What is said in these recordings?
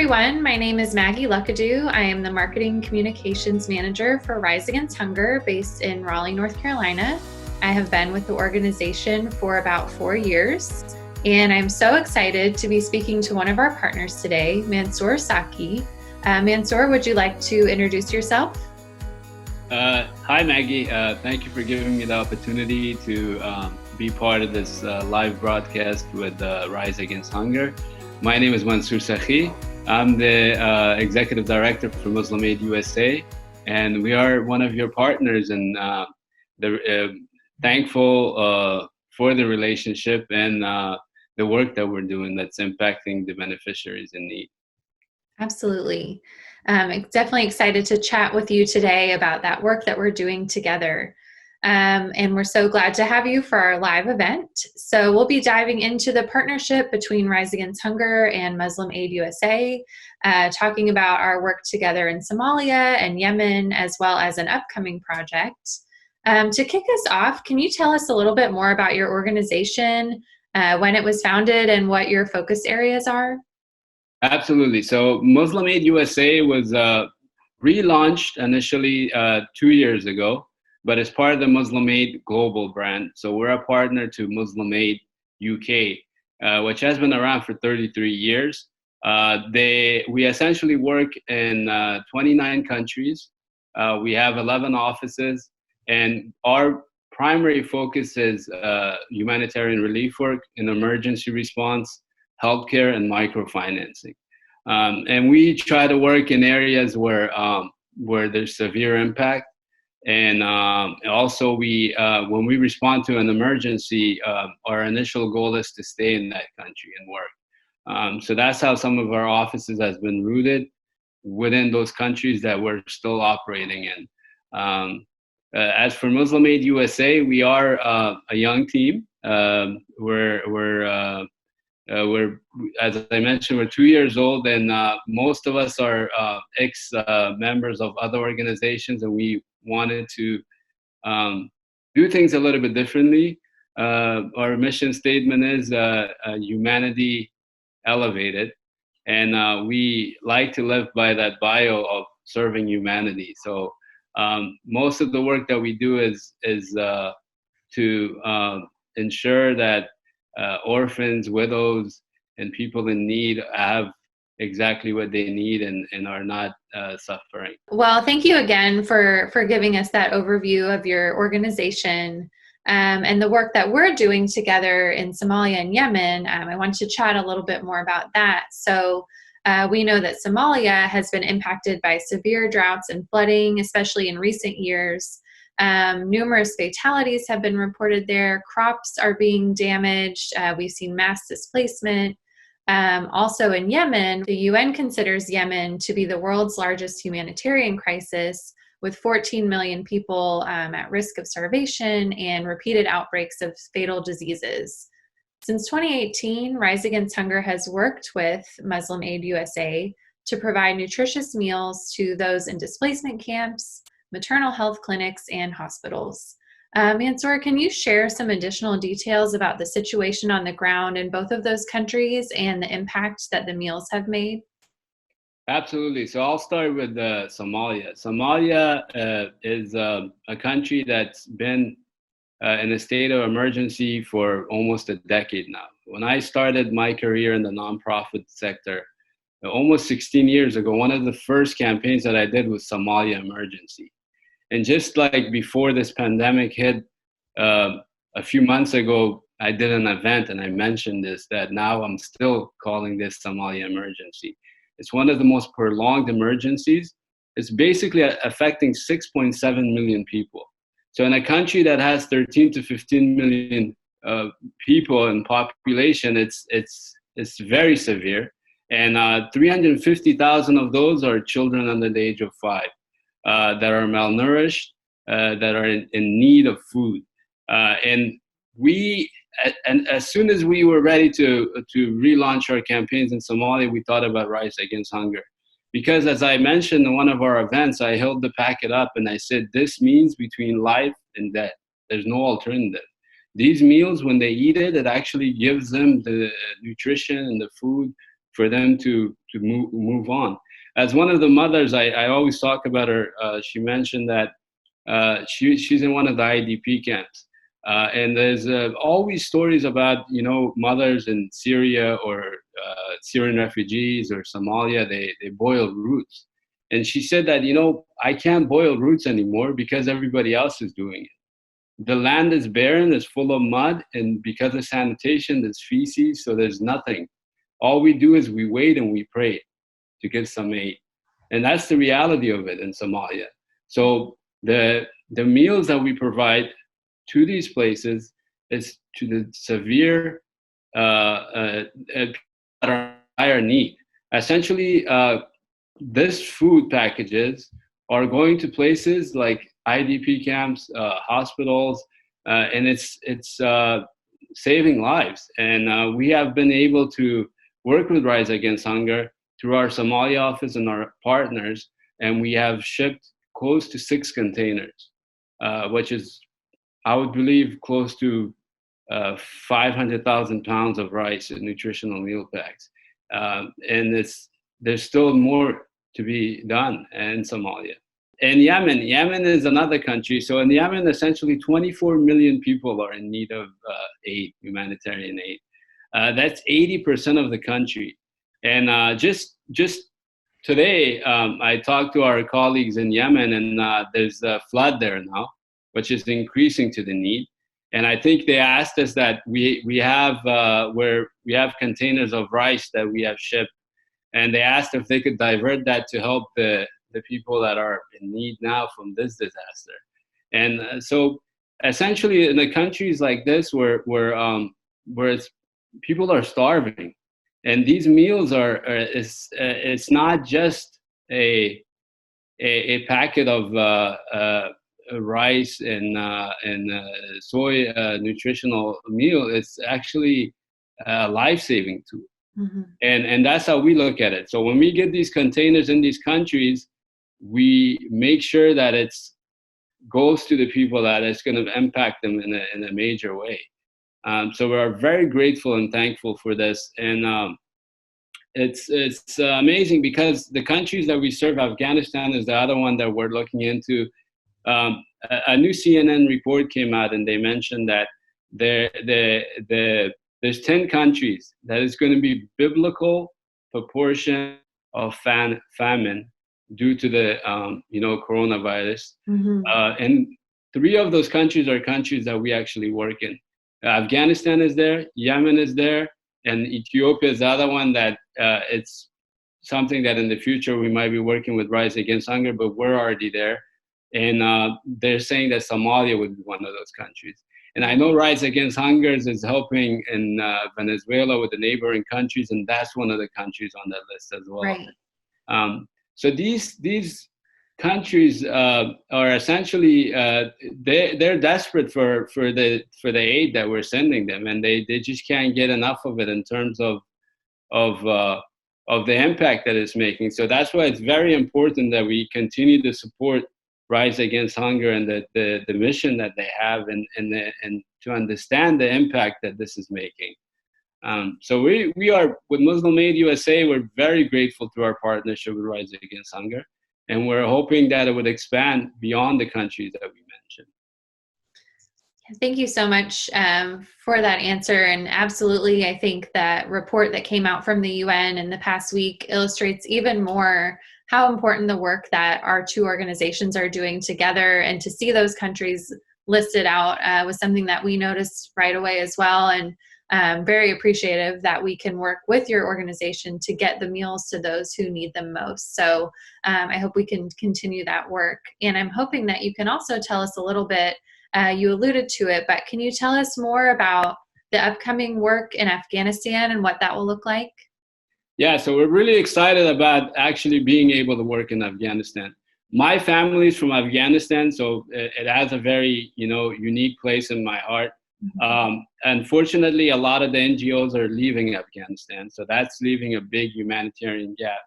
everyone. My name is Maggie Luckadoo. I am the Marketing Communications Manager for Rise Against Hunger based in Raleigh, North Carolina. I have been with the organization for about 4 years, and I'm so excited to be speaking to one of our partners today, Mansoor Sakhiy. Mansoor, would you like to introduce yourself? Hi, Maggie. Thank you for giving me the opportunity to be part of this live broadcast with Rise Against Hunger. My name is Mansoor Sakhiy. I'm the Executive Director for Muslim Aid USA, and we are one of your partners, and thankful for the relationship and the work that we're doing that's impacting the beneficiaries in need. Absolutely. Definitely excited to chat with you today about that work that we're doing together. And we're so glad to have you for our live event. So we'll be diving into the partnership between Rise Against Hunger and Muslim Aid USA, talking about our work together in Somalia and Yemen, as well as an upcoming project. To kick us off, can you tell us a little bit more about your organization, when it was founded, and what your focus areas are? Absolutely. So Muslim Aid USA was relaunched initially 2 years ago, but as part of the Muslim Aid global brand. So we're a partner to Muslim Aid UK, which has been around for 33 years. We essentially work in 29 countries. We have 11 offices, and our primary focus is humanitarian relief work in emergency response, healthcare, and microfinancing. And we try to work in areas where there's severe impact. And also, when we respond to an emergency, our initial goal is to stay in that country and work. So that's how some of our offices has been rooted within those countries that we're still operating in. As for Muslim Aid USA, we are a young team. We're as I mentioned, we're 2 years old, and most of us are ex-members of other organizations, and we wanted to do things a little bit differently. Our mission statement is humanity elevated, and we like to live by that bio of serving humanity. So most of the work that we do is to ensure that orphans, widows, and people in need have exactly what they need and are not suffering. Well, thank you again for giving us that overview of your organization and the work that we're doing together in Somalia and Yemen. I want to chat a little bit more about that. So we know that Somalia has been impacted by severe droughts and flooding, especially in recent years. Numerous fatalities have been reported there. Crops are being damaged. We've seen mass displacement. Also in Yemen, the UN considers Yemen to be the world's largest humanitarian crisis, with 14 million people at risk of starvation and repeated outbreaks of fatal diseases. Since 2018, Rise Against Hunger has worked with Muslim Aid USA to provide nutritious meals to those in displacement camps, maternal health clinics, and hospitals. Mansoor, can you share some additional details about the situation on the ground in both of those countries and the impact that the meals have made? Absolutely. So I'll start with Somalia. Somalia is a country that's been in a state of emergency for almost a decade now. When I started my career in the nonprofit sector, almost 16 years ago, one of the first campaigns that I did was Somalia Emergency. And just like before this pandemic hit, a few months ago, I did an event and I mentioned this, that now I'm still calling this Somalia Emergency. It's one of the most prolonged emergencies. It's basically affecting 6.7 million people. So in a country that has 13 to 15 million people in population, it's very severe. And 350,000 of those are children under the age of 5. That are malnourished, that are in need of food. And as soon as we were ready to relaunch our campaigns in Somalia, we thought about Rise Against Hunger. Because as I mentioned in one of our events, I held the packet up and I said, this means between life and death. There's no alternative. These meals, when they eat it, it actually gives them the nutrition and the food for them to move on. As one of the mothers, I always talk about her. She mentioned that she's in one of the IDP camps, and there's always stories about mothers in Syria or Syrian refugees or Somalia. They boil roots, and she said that I can't boil roots anymore because everybody else is doing it. The land is barren, it's full of mud, and because of sanitation, there's feces, so there's nothing. All we do is we wait and we pray to get some aid. And that's the reality of it in Somalia. So the meals that we provide to these places is to the severe that are in dire need. Essentially, this food packages are going to places like IDP camps, hospitals, and it's saving lives. And we have been able to work with Rise Against Hunger through our Somalia office and our partners, and we have shipped close to 6 containers, which is, I would believe, close to 500,000 pounds of rice and nutritional meal packs. And there's still more to be done in Somalia. And Yemen is another country. So in Yemen, essentially 24 million people are in need of aid, humanitarian aid. That's 80% of the country. And just today, I talked to our colleagues in Yemen, and there's a flood there now, which is increasing to the need. And I think they asked us that we have containers of rice that we have shipped, and they asked if they could divert that to help the people that are in need now from this disaster. And so essentially in the countries like this where people are starving, and these meals it's not just a packet of rice and soy nutritional meal. It's actually a life-saving tool. Mm-hmm. And that's how we look at it. So when we get these containers in these countries, we make sure that it goes to the people that it's going to impact them in a major way. So we are very grateful and thankful for this. And it's amazing because the countries that we serve, Afghanistan is the other one that we're looking into. A new CNN report came out, and they mentioned that there's 10 countries that is going to be biblical proportion of famine due to the coronavirus. Mm-hmm. And 3 of those countries are countries that we actually work in. Afghanistan is there, Yemen is there, and Ethiopia is the other one that it's something that in the future we might be working with Rise Against Hunger, but we're already there. And they're saying that Somalia would be one of those countries. And I know Rise Against Hunger is helping in Venezuela with the neighboring countries, and that's one of the countries on that list as well. Right. So these countries are essentially they're desperate for the aid that we're sending them, and they just can't get enough of it in terms of the impact that it's making. So that's why it's very important that we continue to support Rise Against Hunger and the mission that they have, and to understand the impact that this is making. So we are, with Muslim Aid USA, we're very grateful to our partnership with Rise Against Hunger, and we're hoping that it would expand beyond the countries that we mentioned. Thank you so much for that answer. And absolutely, I think that report that came out from the UN in the past week illustrates even more how important the work that our 2 organizations are doing together, and to see those countries listed out was something that we noticed right away as well. And very appreciative that we can work with your organization to get the meals to those who need them most. So I hope we can continue that work. And I'm hoping that you can also tell us a little bit, you alluded to it, but can you tell us more about the upcoming work in Afghanistan and what that will look like? Yeah, so we're really excited about actually being able to work in Afghanistan. My family is from Afghanistan, so it has a very unique place in my heart. Unfortunately, a lot of the NGOs are leaving Afghanistan, so that's leaving a big humanitarian gap.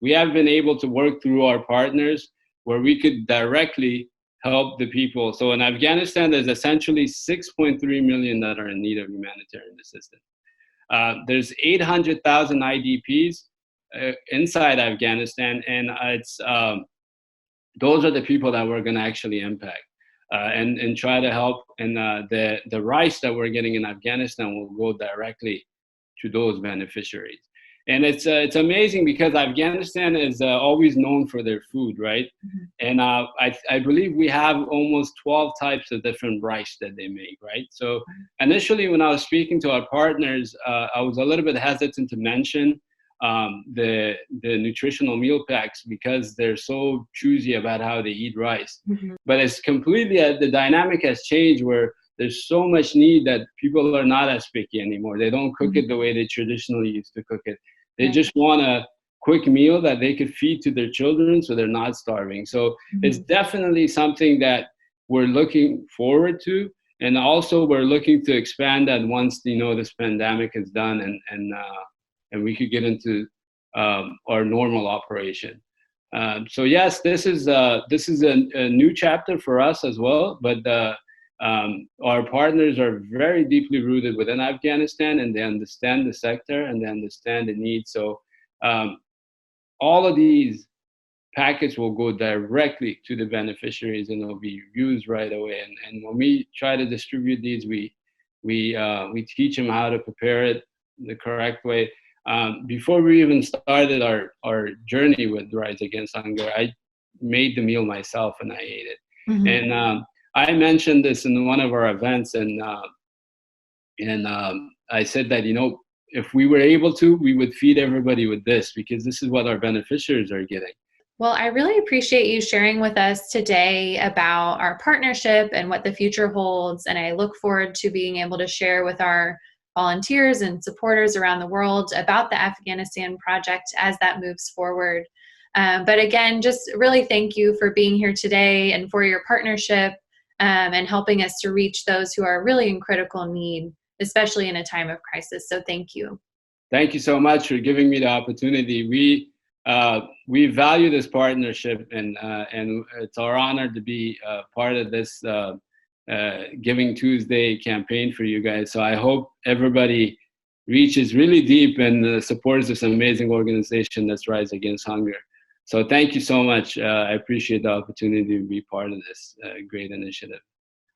We have been able to work through our partners where we could directly help the people. So in Afghanistan, there's essentially 6.3 million that are in need of humanitarian assistance. There's 800,000 IDPs inside Afghanistan, and those are the people that we're going to actually impact and try to help. And the rice that we're getting in Afghanistan will go directly to those beneficiaries. And it's amazing because Afghanistan is always known for their food, right? Mm-hmm. And I believe we have almost 12 types of different rice that they make, right? So initially, when I was speaking to our partners, I was a little bit hesitant to mention the nutritional meal packs because they're so choosy about how they eat rice. Mm-hmm. But it's completely, the dynamic has changed where there's so much need that people are not as picky anymore. They don't cook it the way they traditionally used to cook it. They just want a quick meal that they could feed to their children so they're not starving. So it's definitely something that we're looking forward to. And also we're looking to expand that once, this pandemic is done and we could get into our normal operation. So yes, this is a new chapter for us as well, but our partners are very deeply rooted within Afghanistan, and they understand the sector and they understand the needs. So all of these packets will go directly to the beneficiaries and they'll be used right away. And when we try to distribute these, we teach them how to prepare it the correct way. Before we even started our journey with Rise Against Hunger, I made the meal myself and I ate it. Mm-hmm. And I mentioned this in one of our events, and I said that, if we were able to, we would feed everybody with this because this is what our beneficiaries are getting. Well, I really appreciate you sharing with us today about our partnership and what the future holds. And I look forward to being able to share with our volunteers and supporters around the world about the Afghanistan project as that moves forward. But again, just really thank you for being here today and for your partnership and helping us to reach those who are really in critical need, especially in a time of crisis. So thank you. Thank you so much for giving me the opportunity. We value this partnership, and it's our honor to be part of this Giving Tuesday campaign for you guys. So I hope everybody reaches really deep and supports this amazing organization that's Rise Against Hunger. So thank you so much. I appreciate the opportunity to be part of this great initiative.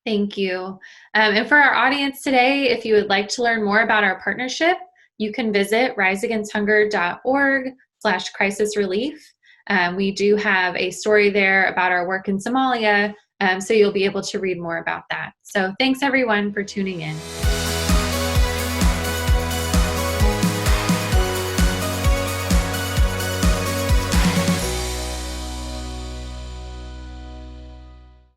Thank you. And for our audience today, if you would like to learn more about our partnership, you can visit riseagainsthunger.org/crisis relief. We do have a story there about our work in Somalia, so you'll be able to read more about that. So thanks everyone for tuning in.